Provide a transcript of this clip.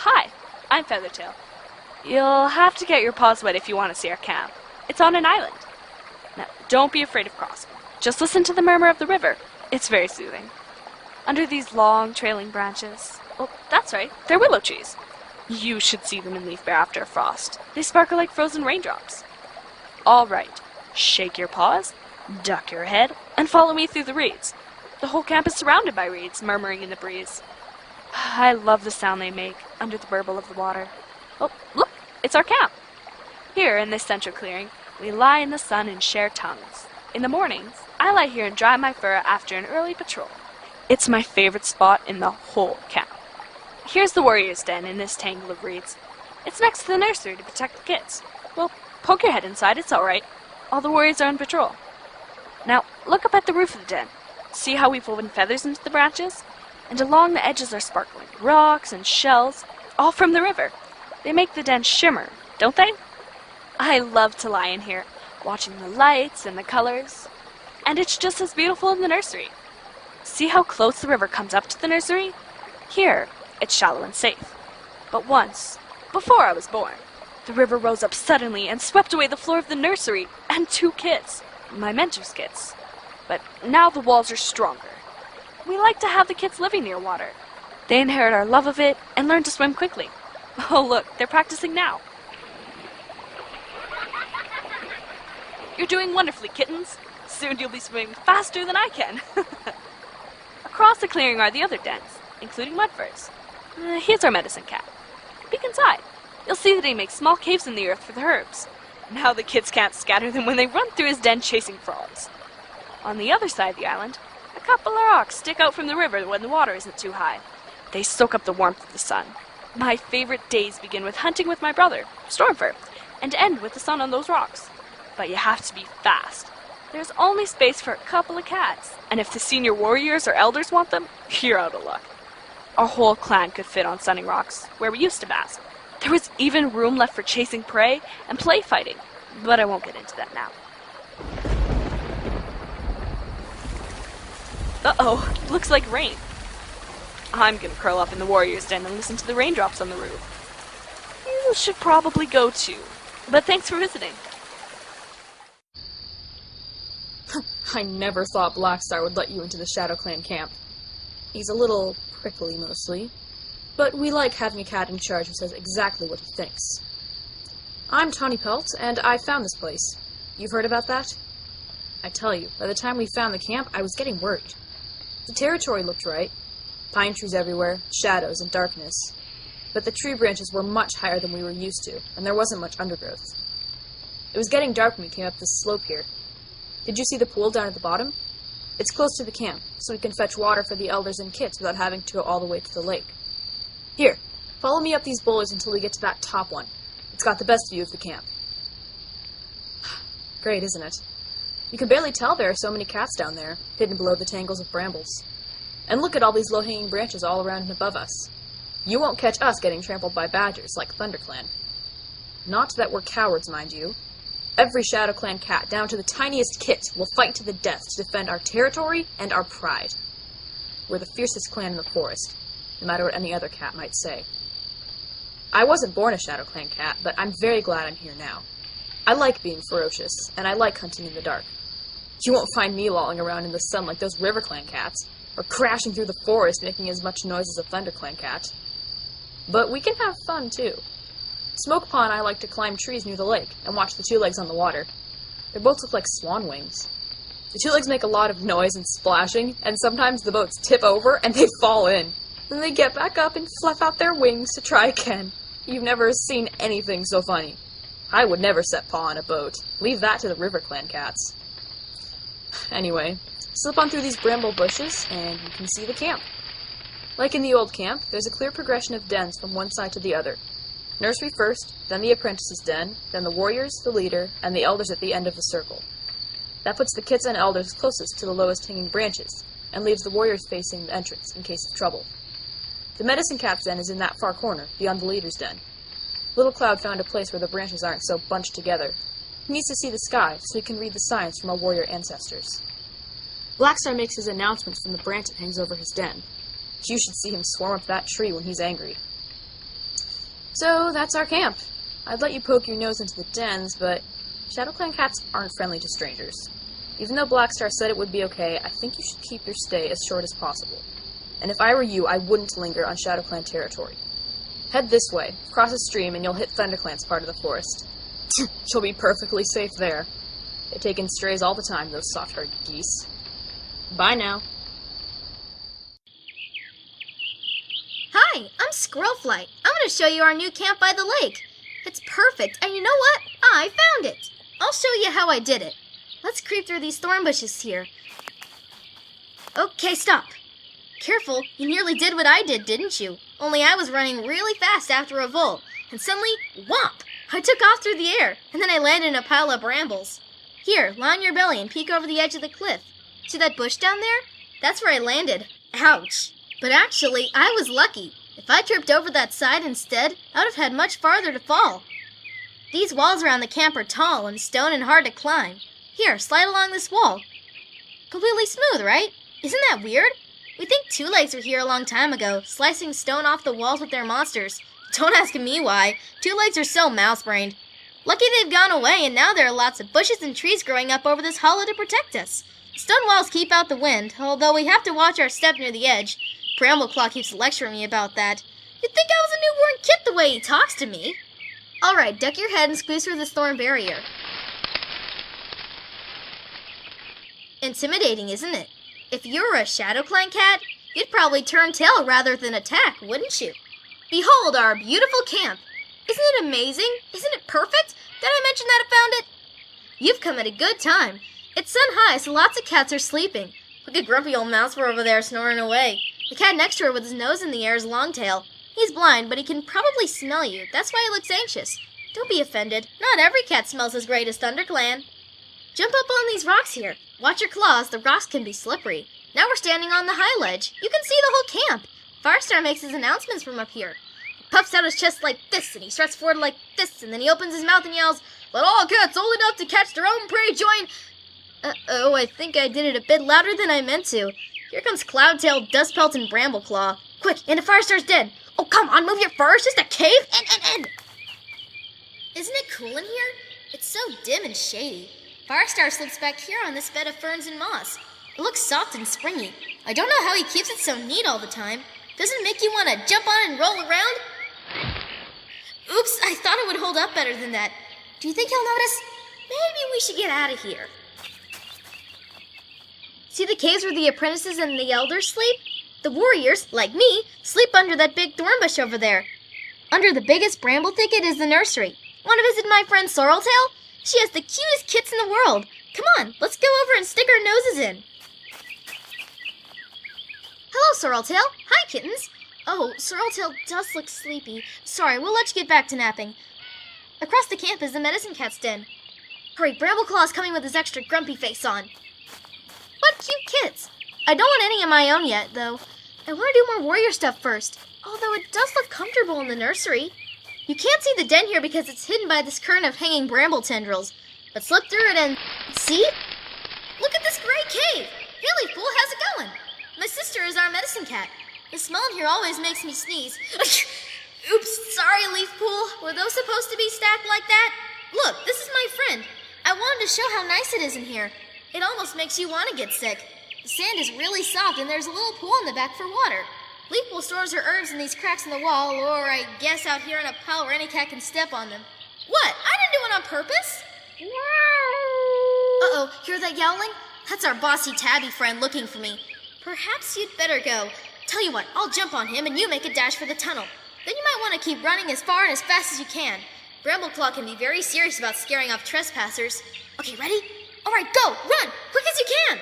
Hi, I'm Feathertail. You'll have to get your paws wet if you want to see our camp. It's on an island. Now, don't be afraid of crossing. Just listen to the murmur of the river. It's very soothing. Under these long, trailing branches... Oh, that's right, they're willow trees. You should see them in leaf bare after a frost. They sparkle like frozen raindrops. All right, shake your paws, duck your head, and follow me through the reeds. The whole camp is surrounded by reeds, murmuring in the breeze. I love the sound they make under the burble of the water. Oh, look, it's our camp. Here in this central clearing, we lie in the sun and share tongues. In the mornings, I lie here and dry my fur after an early patrol. It's my favorite spot in the whole camp. Here's the warrior's den in this tangle of reeds. It's next to the nursery to protect the kids. Well, poke your head inside, it's all right. All the warriors are on patrol. Now, look up at the roof of the den. See how we've woven feathers into the branches? And along the edges are sparkling rocks and shells, all from the river. They make the den shimmer, don't they? I love to lie in here, watching the lights and the colors. And it's just as beautiful in the nursery. See how close the river comes up to the nursery? Here, it's shallow and safe. But once, before I was born, the river rose up suddenly and swept away the floor of the nursery and 2 kids, my mentor's kids. But now the walls are stronger. We like to have the kids living near water. They inherit our love of it and learn to swim quickly. Oh, look, they're practicing now. You're doing wonderfully, kittens. Soon you'll be swimming faster than I can. Across the clearing are the other dens, including Mudfur's. Here's our medicine cat. Peek inside. You'll see that he makes small caves in the earth for the herbs. Now the kids can't scatter them when they run through his den chasing frogs. On the other side of the island, a couple of rocks stick out from the river when the water isn't too high. They soak up the warmth of the sun. My favorite days begin with hunting with my brother, Stormfur, and end with the sun on those rocks. But you have to be fast. There's only space for a couple of cats, and if the senior warriors or elders want them, you're out of luck. Our whole clan could fit on Sunning Rocks, where we used to bask. There was even room left for chasing prey and play fighting, but I won't get into that now. Uh-oh, looks like rain. I'm gonna curl up in the warrior's den and listen to the raindrops on the roof. You should probably go too, but thanks for visiting. I never thought Blackstar would let you into the ShadowClan camp. He's a little prickly mostly, but we like having a cat in charge who says exactly what he thinks. I'm Tawny Pelt, and I found this place. You've heard about that? I tell you, by the time we found the camp, I was getting worried. The territory looked right. Pine trees everywhere, shadows and darkness. But the tree branches were much higher than we were used to, and there wasn't much undergrowth. It was getting dark when we came up this slope here. Did you see the pool down at the bottom? It's close to the camp, so we can fetch water for the elders and kids without having to go all the way to the lake. Here, follow me up these boulders until we get to that top one. It's got the best view of the camp. Great, isn't it? You can barely tell there are so many cats down there, hidden below the tangles of brambles. And look at all these low-hanging branches all around and above us. You won't catch us getting trampled by badgers like ThunderClan. Not that we're cowards, mind you. Every ShadowClan cat, down to the tiniest kit, will fight to the death to defend our territory and our pride. We're the fiercest clan in the forest, no matter what any other cat might say. I wasn't born a ShadowClan cat, but I'm very glad I'm here now. I like being ferocious, and I like hunting in the dark. You won't find me lolling around in the sun like those RiverClan cats, or crashing through the forest making as much noise as a ThunderClan cat. But we can have fun, too. Smokepaw and I like to climb trees near the lake and watch the two legs on the water. They both look like swan wings. The two legs make a lot of noise and splashing, and sometimes the boats tip over and they fall in. Then they get back up and fluff out their wings to try again. You've never seen anything so funny. I would never set paw on a boat. Leave that to the RiverClan cats. Anyway, slip on through these bramble bushes and you can see the camp. Like in the old camp, there's a clear progression of dens from one side to the other. Nursery first, then the apprentice's den, then the warriors, the leader, and the elders at the end of the circle. That puts the kids and elders closest to the lowest hanging branches, and leaves the warriors facing the entrance in case of trouble. The medicine cat's den is in that far corner, beyond the leader's den. Little Cloud found a place where the branches aren't so bunched together. He needs to see the sky, so he can read the signs from our warrior ancestors. Blackstar makes his announcements from the branch that hangs over his den. You should see him swarm up that tree when he's angry. So, that's our camp. I'd let you poke your nose into the dens, but ShadowClan cats aren't friendly to strangers. Even though Blackstar said it would be okay, I think you should keep your stay as short as possible. And if I were you, I wouldn't linger on ShadowClan territory. Head this way, cross a stream, and you'll hit ThunderClan's part of the forest. You'll be perfectly safe there. They take in strays all the time, those soft-hearted geese. Bye now. Hi, I'm Squirrelflight. I'm going to show you our new camp by the lake. It's perfect, and you know what? I found it. I'll show you how I did it. Let's creep through these thorn bushes here. Okay, stop. Careful, you nearly did what I did, didn't you? Only I was running really fast after a volt, and suddenly, whomp! I took off through the air, and then I landed in a pile of brambles. Here, lie on your belly and peek over the edge of the cliff. See that bush down there? That's where I landed. Ouch! But actually, I was lucky. If I tripped over that side instead, I would have had much farther to fall. These walls around the camp are tall and stone and hard to climb. Here, slide along this wall. Completely smooth, right? Isn't that weird? We think two legs were here a long time ago, slicing stone off the walls with their monsters. Don't ask me why. Two legs are so mouse-brained. Lucky they've gone away, and now there are lots of bushes and trees growing up over this hollow to protect us. Stone walls keep out the wind, although we have to watch our step near the edge. Brambleclaw keeps lecturing me about that. You'd think I was a newborn kid the way he talks to me. Alright, duck your head and squeeze through this thorn barrier. Intimidating, isn't it? If you were a ShadowClan cat, you'd probably turn tail rather than attack, wouldn't you? Behold our beautiful camp. Isn't it amazing? Isn't it perfect? Did I mention that I found it? You've come at a good time. It's sun high, so lots of cats are sleeping. Look at grumpy old Mousefor over there snoring away. The cat next to her with his nose in the air is Longtail. He's blind, but he can probably smell you. That's why he looks anxious. Don't be offended. Not every cat smells as great as ThunderClan. Jump up on these rocks here. Watch your claws, the rocks can be slippery. Now we're standing on the high ledge. You can see the whole camp. Firestar makes his announcements from up here. He puffs out his chest like this, and he struts forward like this, and then he opens his mouth and yells, "Let all cats old enough to catch their own prey join..." Uh-oh, I think I did it a bit louder than I meant to. Here comes Cloudtail, Dustpelt, and Brambleclaw. Quick, into Firestar's den. Oh, come on, move your fur. It's just a cave. In. Isn't it cool in here? It's so dim and shady. Firestar slips back here on this bed of ferns and moss. It looks soft and springy. I don't know how he keeps it so neat all the time. Doesn't it make you want to jump on and roll around? Oops, I thought it would hold up better than that. Do you think he'll notice? Maybe we should get out of here. See the caves where the apprentices and the elders sleep? The warriors, like me, sleep under that big thorn bush over there. Under the biggest bramble thicket is the nursery. Want to visit my friend Sorreltail? She has the cutest kits in the world. Come on, let's go over and stick our noses in. Hello, Sorreltail. Hi, kittens. Oh, Sorreltail does look sleepy. Sorry, we'll let you get back to napping. Across the camp is the medicine cat's den. Hurry, Brambleclaw's coming with his extra grumpy face on. What cute kits. I don't want any of my own yet, though. I want to do more warrior stuff first, although it does look comfortable in the nursery. You can't see the den here because it's hidden by this curtain of hanging bramble tendrils. But slip through it and... See? Look at this great cave! Hey, Leafpool, how's it going? My sister is our medicine cat. The smell in here always makes me sneeze. Oops, sorry, Leafpool. Were those supposed to be stacked like that? Look, this is my friend. I wanted to show how nice it is in here. It almost makes you want to get sick. The sand is really soft and there's a little pool in the back for water. Leafpool stores her herbs in these cracks in the wall, or I guess out here in a pile where any cat can step on them. What? I didn't do it on purpose. Uh-oh, hear that yowling? That's our bossy tabby friend looking for me. Perhaps you'd better go. Tell you what, I'll jump on him and you make a dash for the tunnel. Then you might want to keep running as far and as fast as you can. Brambleclaw can be very serious about scaring off trespassers. Okay, ready? All right, go! Run! Quick as you can!